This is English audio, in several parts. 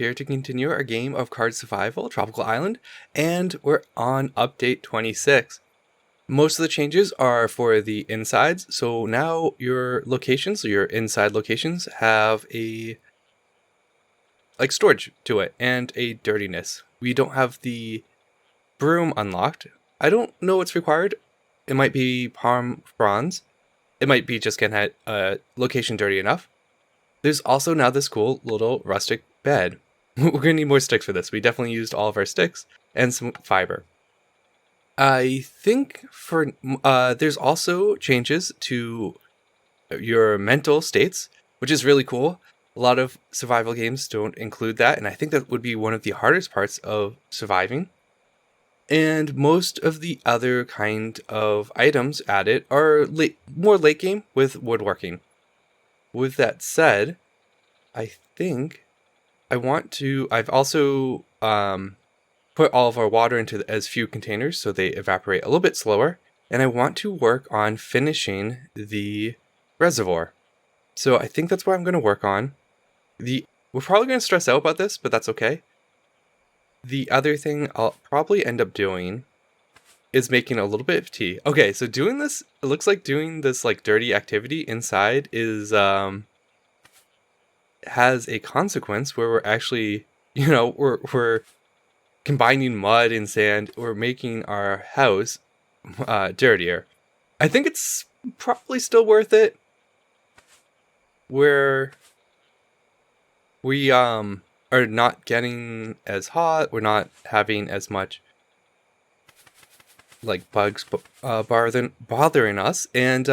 here to continue our game of Card Survival Tropical Island, and we're on update 26. Most of the changes are for the insides, so now your locations, your inside locations, have a storage to it and a dirtiness. We don't have the broom unlocked. I don't know what's required. It might be palm fronds. It might be just getting a location dirty enough. There's also now this cool little rustic bed. We're going to need more sticks for this. We definitely used all of our sticks and some fiber. I think there's also changes to your mental states, which is really cool. A lot of survival games don't include that, and I think that would be one of the hardest parts of surviving. And most of the other kind of items added are more late game with woodworking. With that said, I think I've also put all of our water into as few containers so they evaporate a little bit slower. And I want to work on finishing the reservoir. So I think that's what I'm going to work on. We're probably going to stress out about this, but that's okay. The other thing I'll probably end up doing is making a little bit of tea. Okay, so it looks like doing this dirty activity inside is has a consequence where we're actually, we're combining mud and sand. We're making our house dirtier. I think it's probably still worth it. Where we are not getting as hot. We're not having as much bugs bothering us, and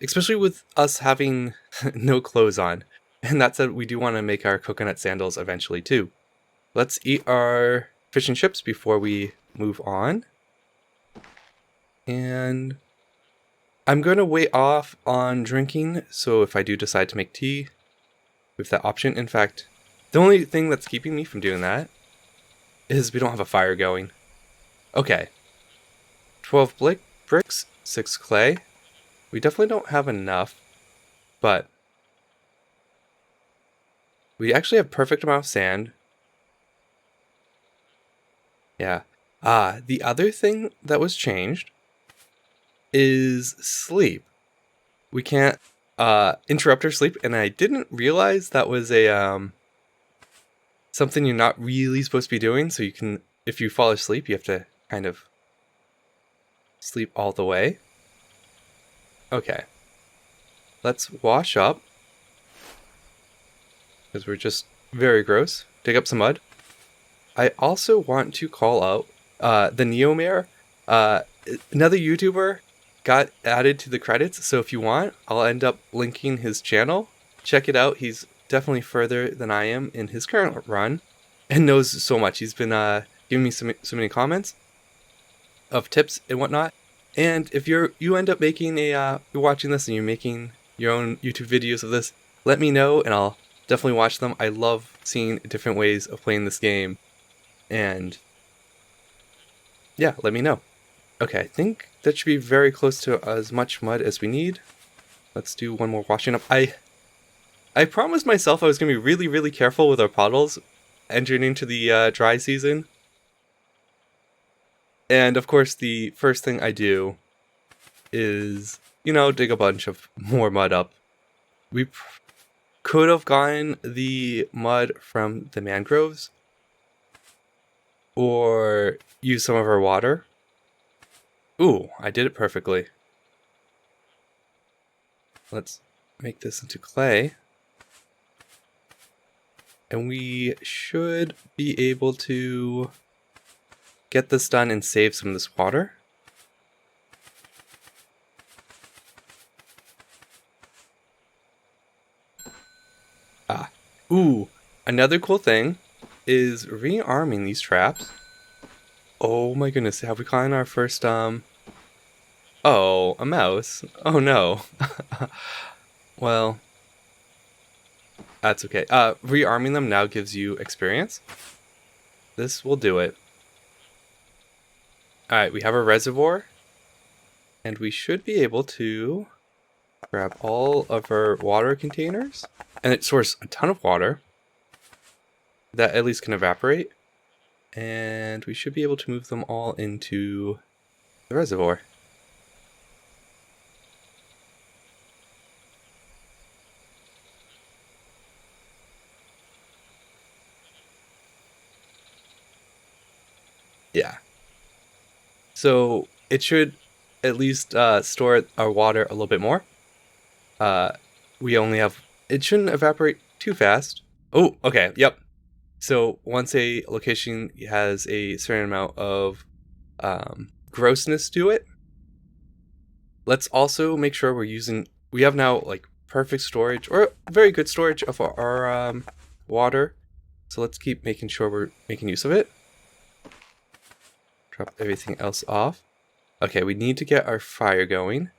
especially with us having no clothes on. And that said, we do want to make our coconut sandals eventually too. Let's eat our fish and chips before we move on. And I'm going to wait off on drinking, so if I do decide to make tea, with that option. In fact, the only thing that's keeping me from doing that is we don't have a fire going. Okay. 12 bricks, 6 clay. We definitely don't have enough, but we actually have perfect amount of sand. Yeah. The other thing that was changed is sleep. We can't interrupt our sleep, and I didn't realize that was a something you're not really supposed to be doing. So if you fall asleep, you have to kind of sleep all the way. Okay. Let's wash up, because we're just very gross. Dig up some mud. I also want to call out the Neomare. Another YouTuber got added to the credits, so if you want, I'll end up linking his channel. Check it out. He's definitely further than I am in his current run and knows so much. He's been giving me so many comments of tips and whatnot. And if you end up making you're watching this and you're making your own YouTube videos of this, let me know and I'll definitely watch them. I love seeing different ways of playing this game. And yeah, let me know. Okay, I think that should be very close to as much mud as we need. Let's do one more washing up. I promised myself I was going to be really, really careful with our puddles entering into the dry season. And of course, the first thing I do is, dig a bunch of more mud up. We could have gotten the mud from the mangroves or use some of our water. Ooh, I did it perfectly. Let's make this into clay. And we should be able to get this done and save some of this water. Ooh, another cool thing is rearming these traps. Oh my goodness, have we caught our first, oh, a mouse. Oh no. Well, that's okay. Rearming them now gives you experience. This will do it. Alright, we have a reservoir. And we should be able to grab all of our water containers. And it stores a ton of water. that at least can evaporate. And we should be able to move them all into the reservoir. Yeah. So it should at least store our water a little bit more. We only have... It shouldn't evaporate too fast. Oh, okay, yep. So once a location has a certain amount of grossness to it, let's also make sure we're using... We have now like perfect storage, or very good storage of our water. So let's keep making sure we're making use of it. Drop everything else off. Okay, we need to get our fire going,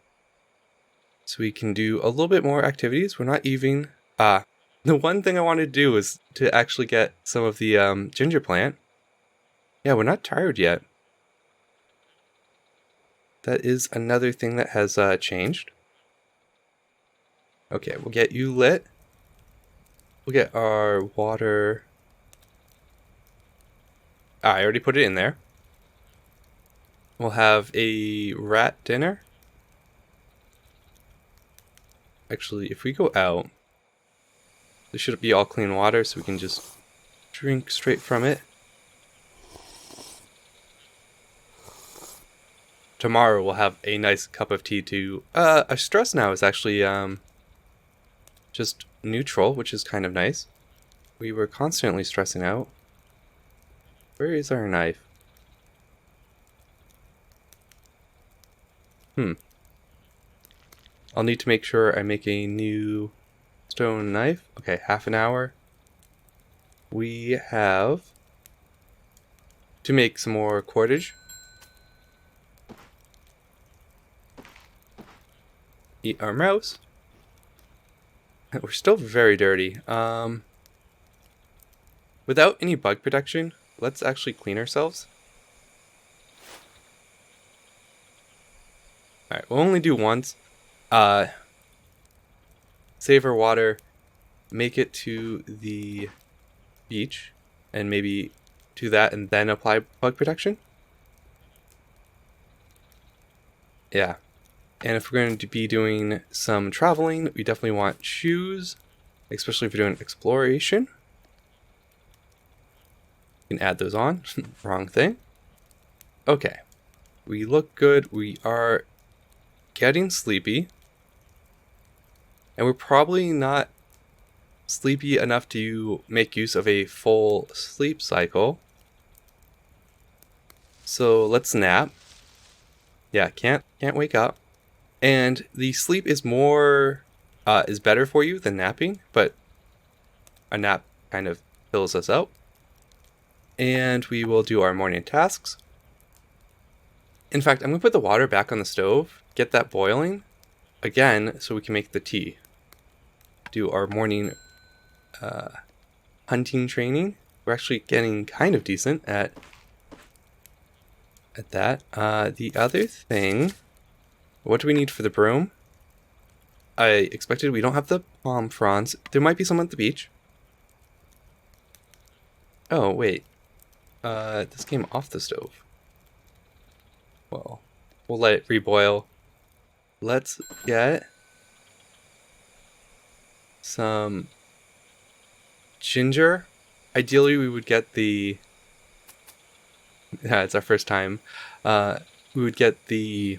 so we can do a little bit more activities. We're not even... the one thing I wanted to do is to actually get some of the ginger plant. Yeah, we're not tired yet. That is another thing that has changed. Okay, we'll get you lit. We'll get our water... I already put it in there. We'll have a rat dinner. Actually, if we go out, this should be all clean water, so we can just drink straight from it. Tomorrow we'll have a nice cup of tea too. Our stress now is actually just neutral, which is kind of nice. We were constantly stressing out. Where is our knife? I'll need to make sure I make a new stone knife. Okay, half an hour. We have to make some more cordage. Eat our mouse. We're still very dirty. Without any bug protection, let's actually clean ourselves. Alright, we'll only do once. Save our water, make it to the beach, and maybe do that and then apply bug protection. Yeah. And if we're going to be doing some traveling, we definitely want shoes, especially if we're doing exploration. You can add those on. Wrong thing. Okay. We look good. We are getting sleepy. And we're probably not sleepy enough to make use of a full sleep cycle. So let's nap. Yeah, can't wake up. And the sleep is is better for you than napping, but a nap kind of fills us out. And we will do our morning tasks. In fact, I'm going to put the water back on the stove, get that boiling again so we can make the tea. Do our morning hunting training. We're actually getting kind of decent at that. The other thing, what do we need for the broom? I expected we don't have the palm fronds. There might be some at the beach. Oh, wait. This came off the stove. Well, we'll let it reboil. Let's get some ginger. Ideally, we would get the... Yeah, it's our first time. We would get the...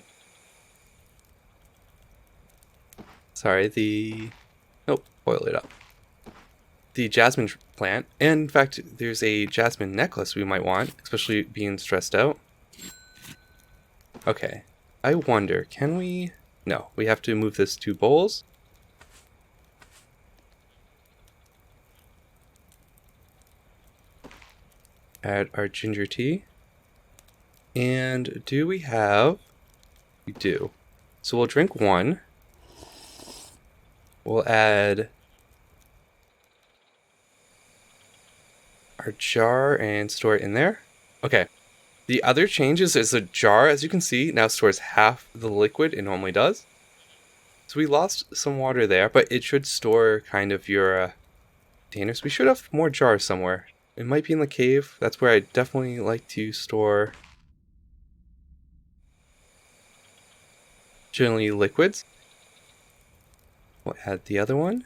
Nope, boil it up. The jasmine plant. And in fact, there's a jasmine necklace we might want, especially being stressed out. Okay, I wonder, can we... No, we have to move this to bowls. Add our ginger tea. And do we have... We do. So we'll drink one. We'll add our jar and store it in there. Okay. The other changes is the jar, as you can see, now stores half the liquid it normally does. So we lost some water there, but it should store kind of your containers. We should have more jars somewhere. It might be in the cave. That's where I definitely like to store generally liquids. We'll add the other one.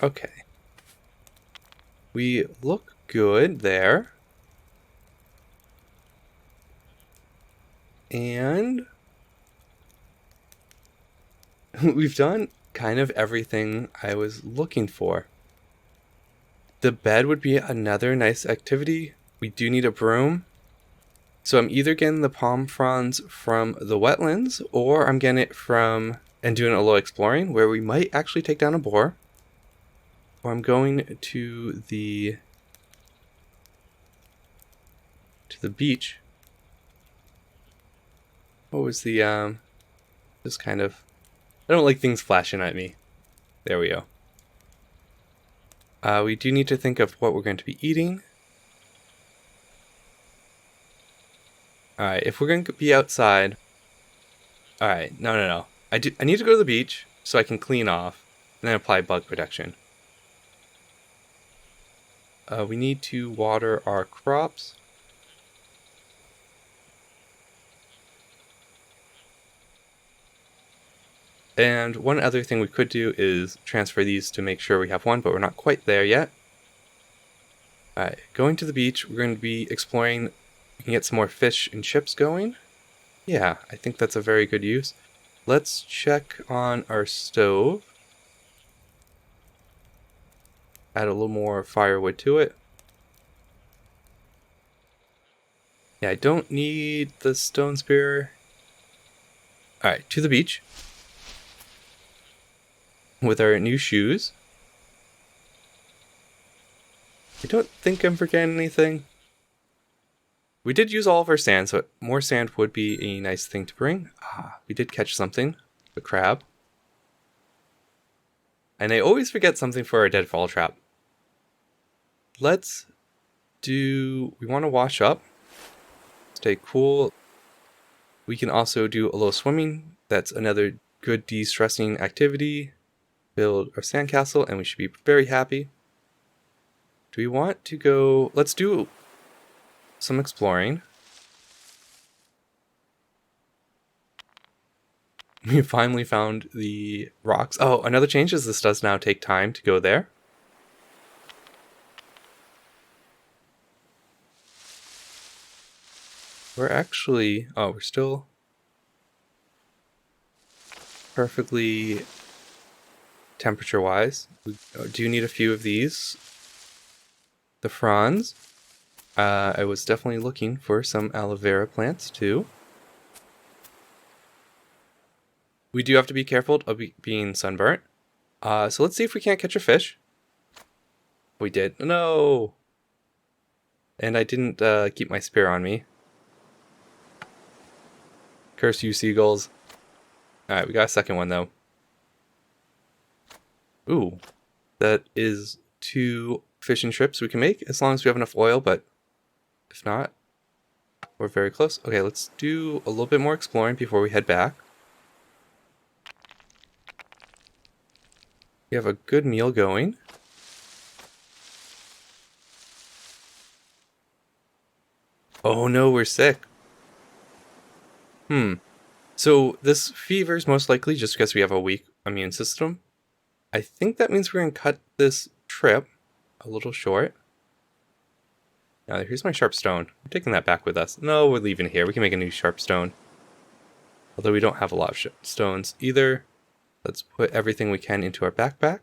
Okay. We look good there. And we've done kind of everything I was looking for. The bed would be another nice activity. We do need a broom. So I'm either getting the palm fronds from the wetlands, or I'm getting it from and doing a little exploring where we might actually take down a boar. Or I'm going to the beach. What was the just kind of, I don't like things flashing at me. There we go. We do need to think of what we're going to be eating. Alright, if we're going to be outside... Alright, no. I need to go to the beach so I can clean off and then apply bug protection. We need to water our crops. And one other thing we could do is transfer these to make sure we have one, but we're not quite there yet. Alright, going to the beach, we're going to be exploring. We can get some more fish and chips going. Yeah, I think that's a very good use. Let's check on our stove. Add a little more firewood to it. Yeah, I don't need the stone spear. Alright, to the beach. With our new shoes. I don't think I'm forgetting anything. We did use all of our sand, so more sand would be a nice thing to bring. We did catch something. A crab. And I always forget something for our deadfall trap. Let's do... We want to wash up. Stay cool. We can also do a little swimming. That's another good de-stressing activity. Build our sandcastle, and we should be very happy. Do we want to go... Let's do some exploring. We finally found the rocks. Oh, another change is this does now take time to go there. We're actually... Oh, we're still perfectly temperature-wise. We do need a few of these. The fronds. I was definitely looking for some aloe vera plants too. We do have to be careful of being sunburnt. So let's see if we can't catch a fish. We did. No! And I didn't keep my spear on me. Curse you, seagulls. Alright, we got a second one though. Ooh. That is 2 fish and chips we can make as long as we have enough oil, but if not, we're very close. Okay, let's do a little bit more exploring before we head back. We have a good meal going. Oh no, we're sick. So this fever is most likely just because we have a weak immune system. I think that means we're going to cut this trip a little short. Now, here's my sharp stone. We're taking that back with us. No, we're leaving it here. We can make a new sharp stone. Although we don't have a lot of stones either. Let's put everything we can into our backpack.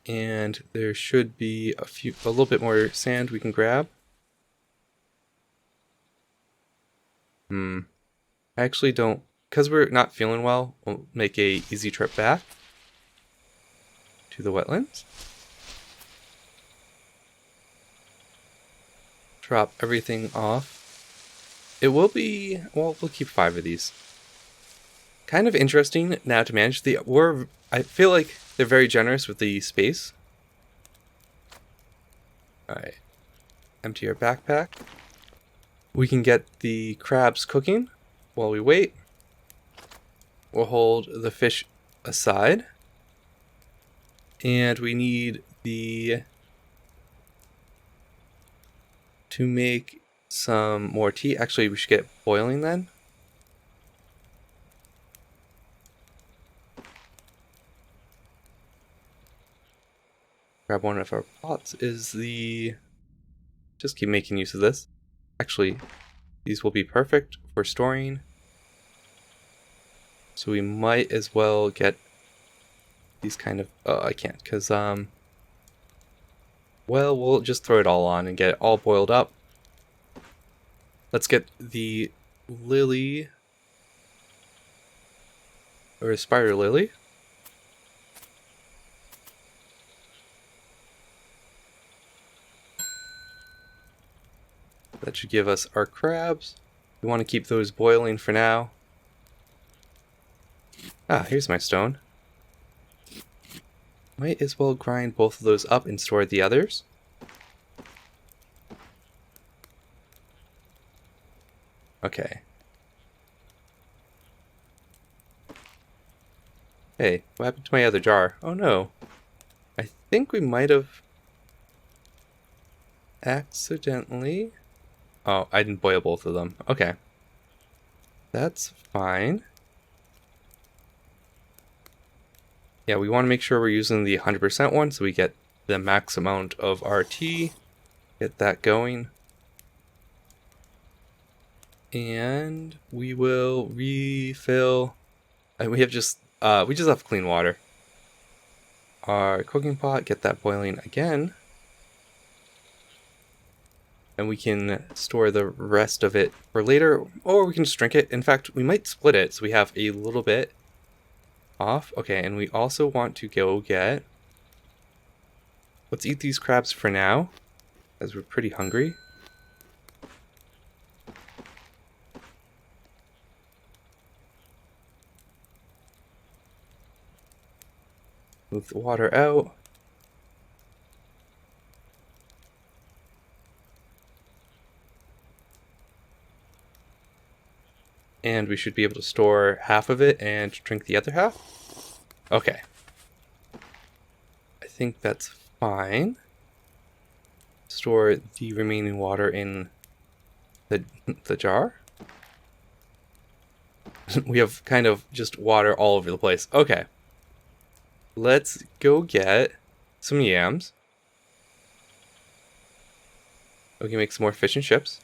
And there should be a little bit more sand we can grab. I actually don't, because we're not feeling well, we'll make a easy trip back to the wetlands. Drop everything off. It will be, well, we'll keep 5 of these. Kind of interesting now to manage I feel like they're very generous with the space. Alright. Empty our backpack. We can get the crabs cooking while we wait. We'll hold the fish aside. And we need to make some more tea. Actually, we should get boiling then. Grab one of our pots. Just keep making use of this. Actually, these will be perfect for storing. So we might as well get these kind of... Oh, I can't, because, well, we'll just throw it all on and get it all boiled up. Let's get the lily, or a spider lily. That should give us our crabs. We want to keep those boiling for now. Ah, here's my stone. Might as well grind both of those up and store the others. Okay. Hey, what happened to my other jar? Oh no. I think we might have accidentally... Oh, I didn't boil both of them. Okay. That's fine. Yeah, we want to make sure we're using the 100% one so we get the max amount of our tea. Get that going. And we will refill. And we just have clean water. Our cooking pot, get that boiling again. And we can store the rest of it for later, or we can just drink it. In fact, we might split it so we have a little bit off. Okay, and we also want to go get... Let's eat these crabs for now, as we're pretty hungry. Move the water out. And we should be able to store half of it and drink the other half. Okay. I think that's fine. Store the remaining water in the jar. We have kind of just water all over the place. Okay. Let's go get some yams. We can make some more fish and chips.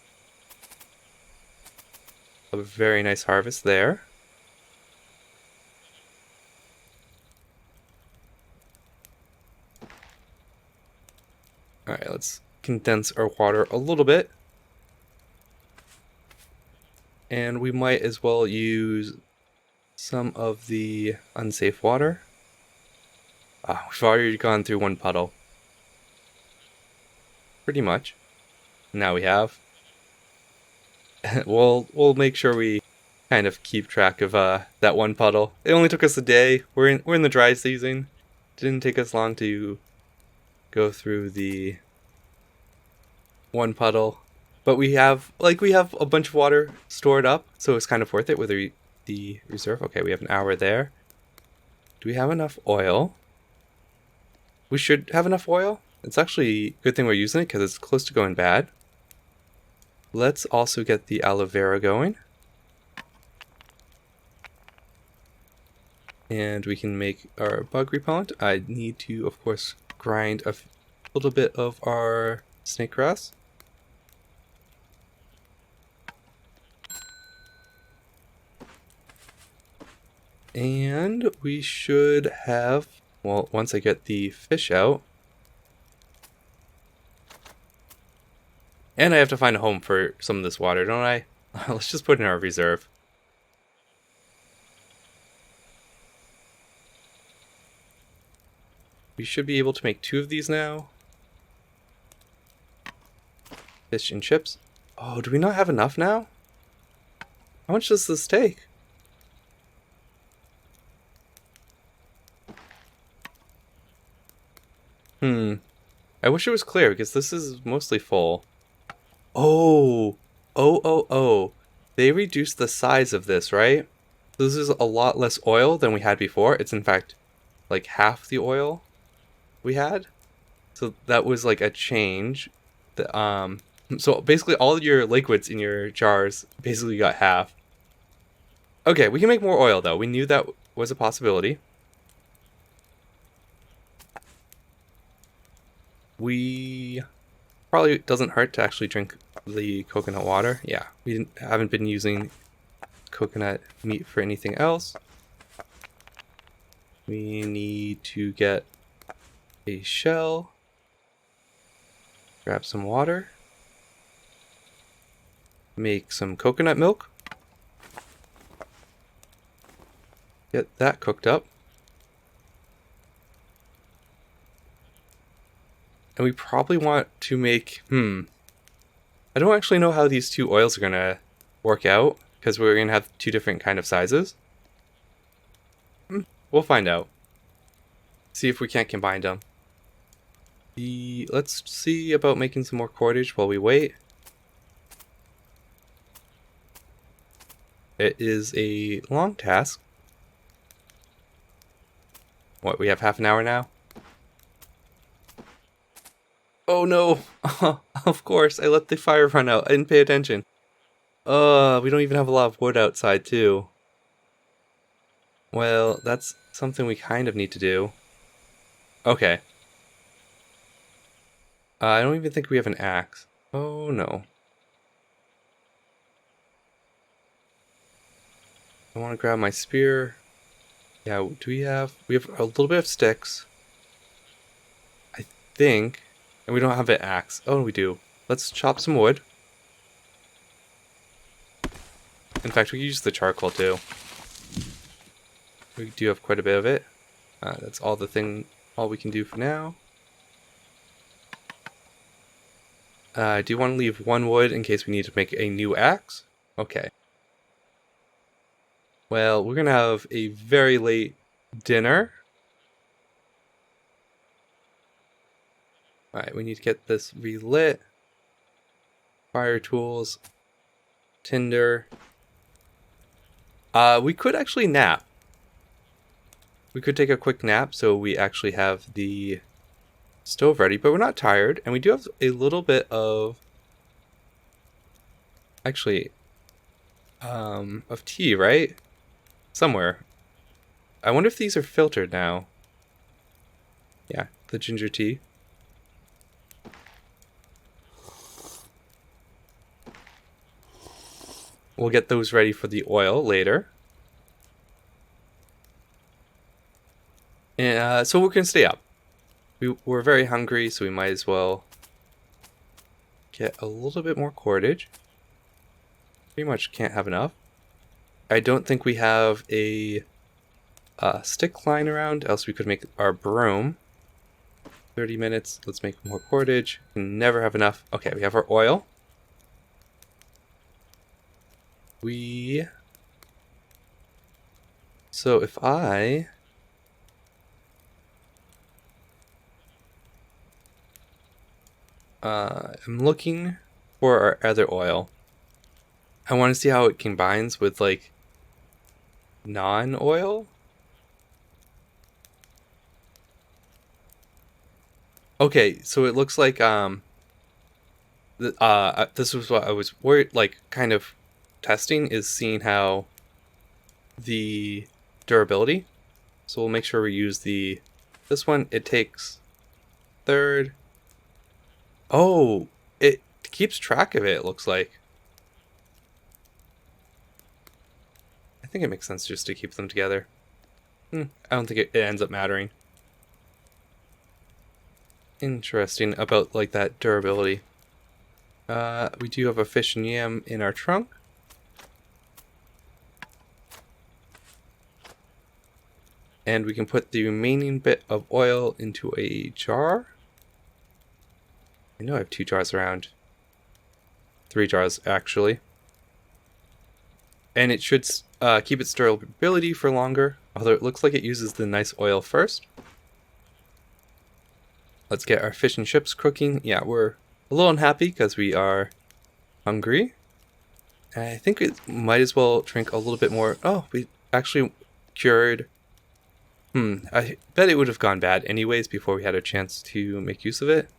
A very nice harvest there. Alright, let's condense our water a little bit. And we might as well use some of the unsafe water. We've already gone through one puddle. Pretty much. Now we have. We'll make sure we kind of keep track of that one puddle. It only took us a day. We're in the dry season. Didn't take us long to go through the one puddle, but we have a bunch of water stored up, so it's kind of worth it with the reserve. Okay, we have an hour there. Do we have enough oil? We should have enough oil. It's actually a good thing we're using it because it's close to going bad. Let's also get the aloe vera going. And we can make our bug repellent. I need to, of course, grind a little bit of our snake grass. And we should have, well, once I get the fish out. And I have to find a home for some of this water, don't I? Let's just put it in our reserve. We should be able to make 2 of these now. Fish and chips. Oh, do we not have enough now? How much does this take? I wish it was clear because this is mostly full. Oh. They reduced the size of this, right? This is a lot less oil than we had before. It's in fact like half the oil. we had. So that was like a change. So basically all your liquids in your jars basically got half. Okay, we can make more oil though. We knew that was a possibility. We probably doesn't hurt to actually drink the coconut water. Yeah, we haven't been using coconut meat for anything else. We need to get a shell. Grab some water. Make some coconut milk. Get that cooked up. And we probably want to make, I don't actually know how these two oils are going to work out, because we're going to have two different kind of sizes. We'll find out. See if we can't combine them. Let's see about making some more cordage while we wait. It is a long task. What, we have half an hour now? Oh no! Of course, I let the fire run out. I didn't pay attention. We don't even have a lot of wood outside too. Well, that's something we kind of need to do. Okay. I don't even think we have an axe. Oh no. I want to grab my spear. Yeah, do we have a little bit of sticks. I think. And we don't have an axe. Oh, we do. Let's chop some wood. In fact, we can use the charcoal too. We do have quite a bit of it. That's all we can do for now. I do want to leave one wood in case we need to make a new axe. Okay. Well, we're gonna have a very late dinner. Alright, we need to get this relit. Fire tools. Tinder. We could actually nap. We could take a quick nap so we actually have the stove ready, but we're not tired, and we do have a little bit of of tea, right? Somewhere. I wonder if these are filtered now. Yeah, the ginger tea. We'll get those ready for the oil later. And so we're gonna stay up. We're very hungry, so we might as well get a little bit more cordage. Pretty much can't have enough. I don't think we have a stick lying around, else we could make our broom. 30 minutes, let's make more cordage. Can never have enough. Okay, we have our oil. So if I'm looking for our other oil. I want to see how it combines with like non-oil. Okay, so it looks like this was what I was worried, like kind of testing, is seeing how the durability. So we'll make sure we use this one. It takes third. Oh, it keeps track of it, it looks like. I think it makes sense just to keep them together. I don't think it ends up mattering. Interesting about like that durability. We do have a fish and yam in our trunk. And we can put the remaining bit of oil into a jar. I know I have 2 jars around. 3 jars, actually. And it should keep its durability for longer, although it looks like it uses the nice oil first. Let's get our fish and chips cooking. Yeah, we're a little unhappy because we are hungry. And I think we might as well drink a little bit more. Oh, we actually cured I bet it would have gone bad anyways before we had a chance to make use of it.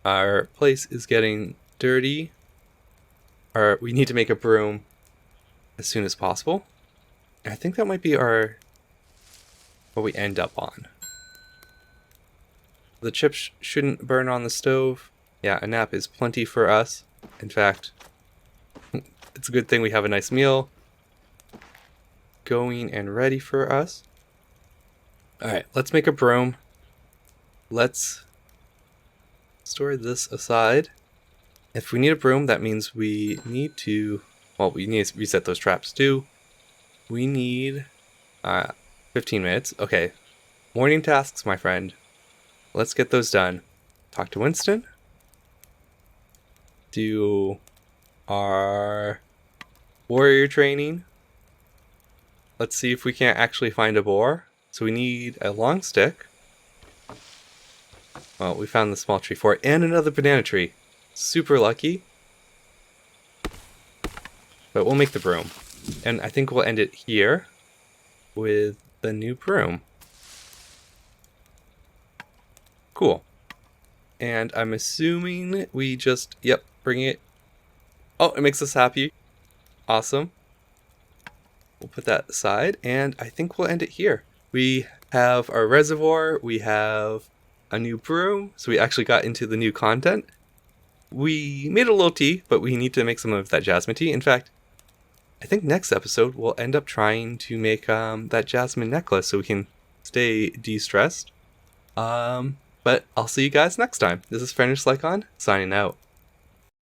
Our place is getting dirty. We need to make a broom as soon as possible. I think that might be what we end up on. The chips shouldn't burn on the stove. Yeah, a nap is plenty for us. In fact, it's a good thing we have a nice meal going and ready for us. Alright, let's make a broom. Let's store this aside. If we need a broom, that means we need to reset those traps too. We need 15 minutes. Okay, morning tasks, my friend. Let's get those done. Talk to Winston. Do our warrior training. Let's see if we can't actually find a boar. So we need a long stick. Well, we found the small tree for it, and another banana tree. Super lucky. But we'll make the broom. And I think we'll end it here with the new broom. Cool. And I'm assuming we just, bring it. Oh, it makes us happy. Awesome. We'll put that aside, and I think we'll end it here. We have our reservoir, we have a new broom, so we actually got into the new content. We made a little tea, but we need to make some of that jasmine tea. In fact, I think next episode we'll end up trying to make that jasmine necklace so we can stay de-stressed. But I'll see you guys next time. This is Furnish Lycon, signing out.